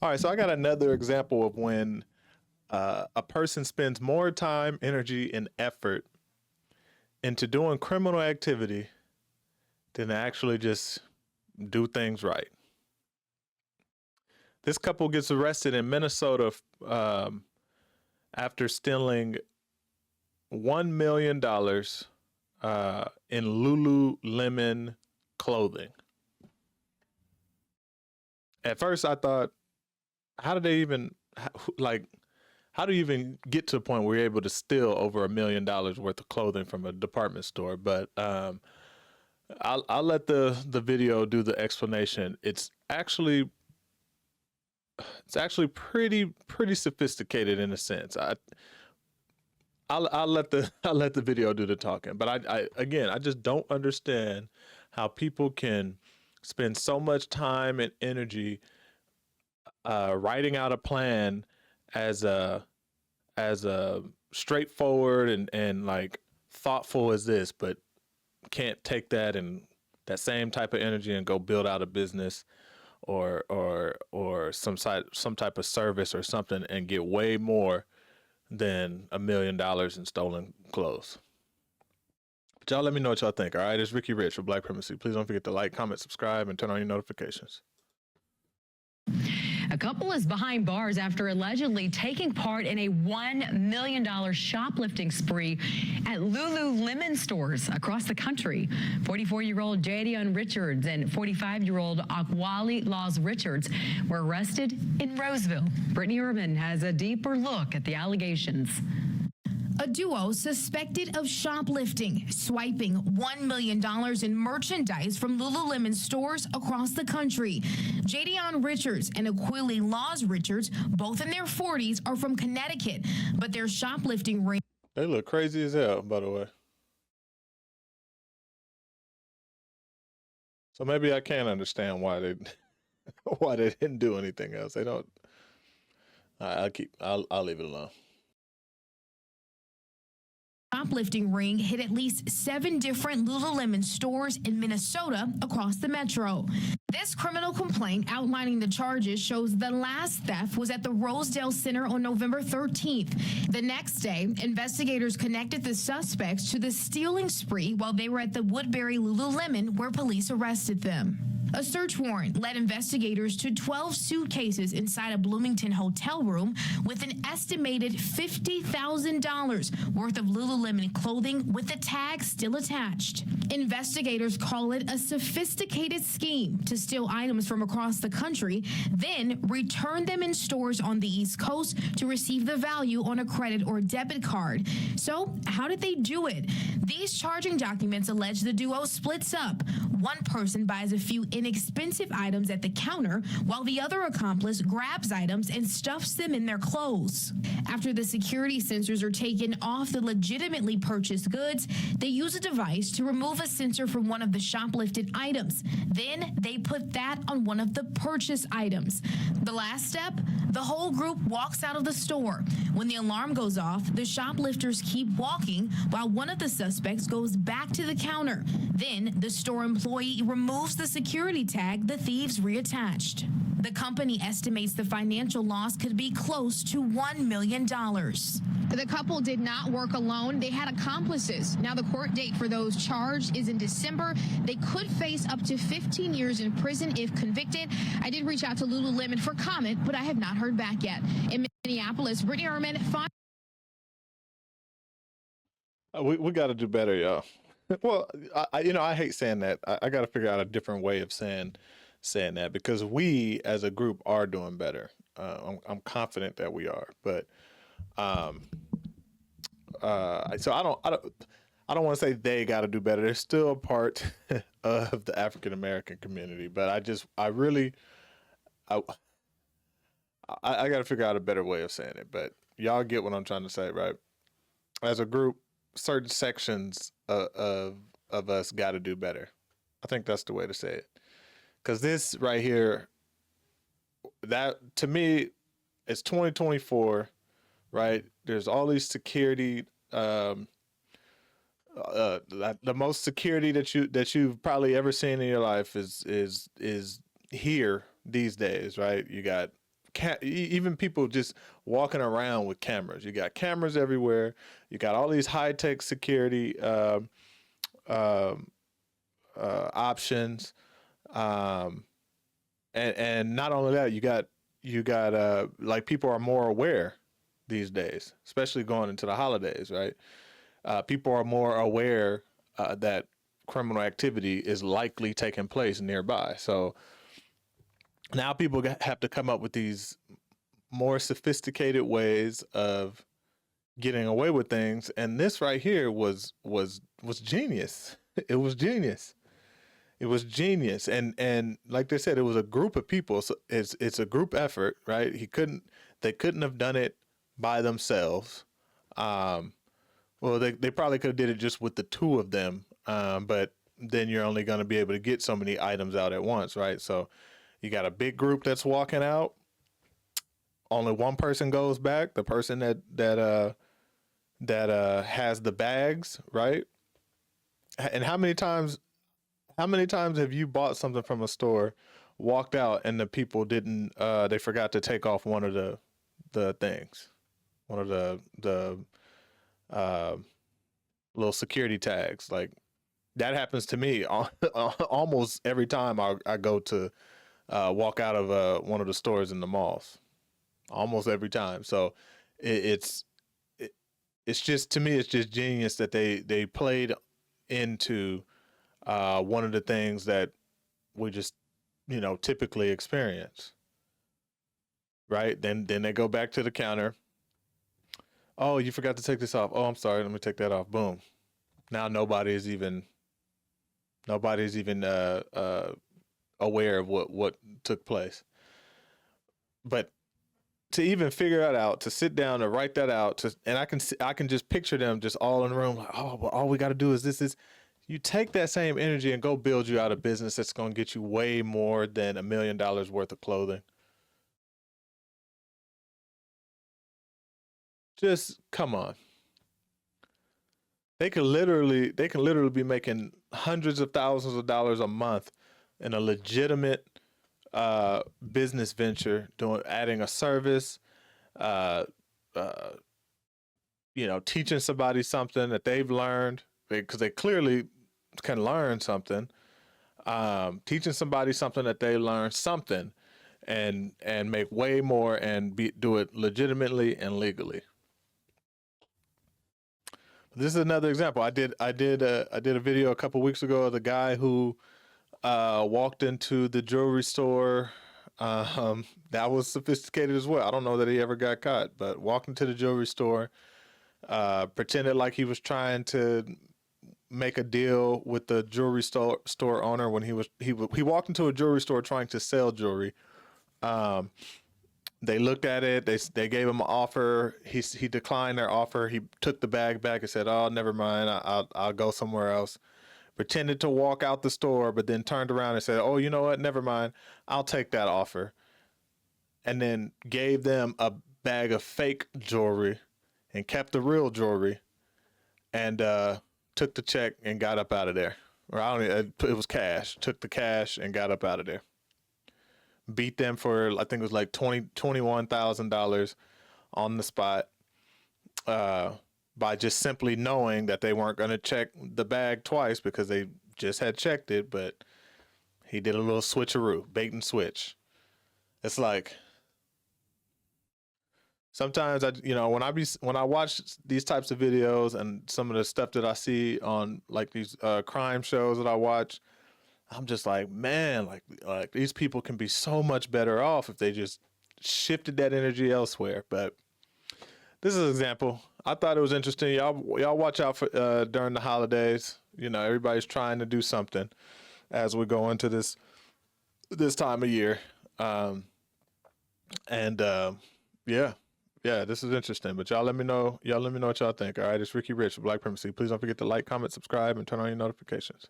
All right, so I got another example of when a person spends more time, energy, and effort into doing criminal activity than to actually just do things right. This couple gets arrested in Minnesota after stealing $1 million in Lululemon clothing. At first, I thought, how do you even get to a point where you're able to steal over $1 million worth of clothing from a department store? But I'll let the video do the explanation. It's actually pretty sophisticated in a sense. I'll let the video do the talking. But I just don't understand how people can spend so much time and energy writing out a plan as a straightforward and like thoughtful as this, but can't take that and that same type of energy and go build out a business or some type of service or something and get way more than $1 million in stolen clothes. But y'all let me know what y'all think. All right, it's Ricky Rich for Black Primacy. Please don't forget to like, comment, subscribe, and turn on your notifications. A couple is behind bars after allegedly taking part in a $1 million shoplifting spree at Lululemon stores across the country. 44-year-old Jadion Richards and 45-year-old Akwali Laws Richards were arrested in Roseville. Brittany Urban has a deeper look at the allegations. A duo suspected of shoplifting, swiping $1 million in merchandise from Lululemon stores across the country. Jadion Richards and Akwali Laws Richards, both in their 40s, are from Connecticut, but their shoplifting ring. They look crazy as hell, by the way. So maybe I can understand why they didn't do anything else. They don't. I'll leave it alone. Shoplifting ring hit at least 7 different Lululemon stores in Minnesota across the metro. This criminal complaint outlining the charges shows the last theft was at the Rosedale Center on November 13th. The next day, investigators connected the suspects to the stealing spree while they were at the Woodbury Lululemon, where police arrested them. A search warrant led investigators to 12 suitcases inside a Bloomington hotel room with an estimated $50,000 worth of Lululemon clothing with the tag still attached. Investigators call it a sophisticated scheme to steal items from across the country, then return them in stores on the East Coast to receive the value on a credit or debit card. So how did they do it? These charging documents allege the duo splits up. One person buys a few inexpensive items at the counter, while the other accomplice grabs items and stuffs them in their clothes. After the security sensors are taken off the legitimately purchased goods, they use a device to remove a sensor from one of the shoplifted items. Then they put that on one of the purchased items. The last step, the whole group walks out of the store. When the alarm goes off, the shoplifters keep walking while one of the suspects goes back to the counter. Then the store employee removes the security tag the thieves reattached. The company estimates the financial loss could be close to $1 million. The couple did not work alone. They had accomplices. Now the court date for those charged is in December. They could face up to 15 years in prison if convicted. I did reach out to Lululemon for comment, but I have not heard back yet. In Minneapolis, Brittany Urban, We got to do better, y'all. Well, I hate saying that. I got to figure out a different way of saying that, because we as a group are doing better. I'm confident that we are, but so I don't want to say they got to do better. They're still a part of the African American community, but I got to figure out a better way of saying it. But y'all get what I'm trying to say, right? As a group, certain sections of us got to do better. I think that's the way to say it. Because this right here, that to me, it's 2024, right? There's all these security, the most security that you've probably ever seen in your life is here these days, right? You got even people just walking around with cameras. You got cameras everywhere. You got all these high tech security options, and not only that, you got like people are more aware these days, especially going into the holidays, right? People are more aware that criminal activity is likely taking place nearby. So now people have to come up with these more sophisticated ways of getting away with things, and this right here was genius. It was genius. It was genius, and like they said, it was a group of people. So it's a group effort, right? They couldn't have done it by themselves. Well, they probably could have did it just with the two of them, but then you're only going to be able to get so many items out at once, right? So you got a big group that's walking out. Only one person goes back, the person that has the bags, right? And how many times have you bought something from a store, walked out, and the people didn't they forgot to take off one of the things, one of the little security tags? Like, that happens to me almost every time I go to walk out of one of the stores in the malls. Almost every time. So it's just, to me, it's just genius that they played into one of the things that we just, typically experience, right? Then they go back to the counter. Oh, you forgot to take this off. Oh, I'm sorry. Let me take that off. Boom. Now nobody's even aware of what took place. But to even figure that out, to sit down and write that out, and I can just picture them just all in the room, like, oh, well, all we got to do is this. You take that same energy and go build you out a business that's going to get you way more than $1 million worth of clothing. Just come on. They can literally be making hundreds of thousands of dollars a month in a legitimate business venture, adding a service, teaching somebody something that they've learned, because they clearly can learn something, teaching somebody something that they learned something, and make way more and do it legitimately and legally. This is another example. I did a video a couple weeks ago of the guy who walked into the jewelry store. That was sophisticated as well. I don't know that he ever got caught, but walked into the jewelry store, pretended like he was trying to make a deal with the jewelry store owner when he walked into a jewelry store trying to sell jewelry. They looked at it. They gave him an offer. He declined their offer. He took the bag back and said, "Oh, never mind. I'll go somewhere else." Pretended to walk out the store, but then turned around and said, "Oh, you know what? Never mind. I'll take that offer." And then gave them a bag of fake jewelry and kept the real jewelry, and took the check and got up out of there. Or it was cash. Took the cash and got up out of there. Beat them for, I think it was like $21,000 on the spot, by just simply knowing that they weren't going to check the bag twice because they just had checked it, but he did a little switcheroo, bait and switch. It's like, sometimes when I watch these types of videos and some of the stuff that I see on like these crime shows that I watch, I'm just like, man, like these people can be so much better off if they just shifted that energy elsewhere. But this is an example. I thought it was interesting. Y'all watch out for during the holidays. Everybody's trying to do something as we go into this time of year. Yeah, this is interesting. But y'all let me know what y'all think. All right, it's Ricky Rich with Black Primacy. Please don't forget to like, comment, subscribe, and turn on your notifications.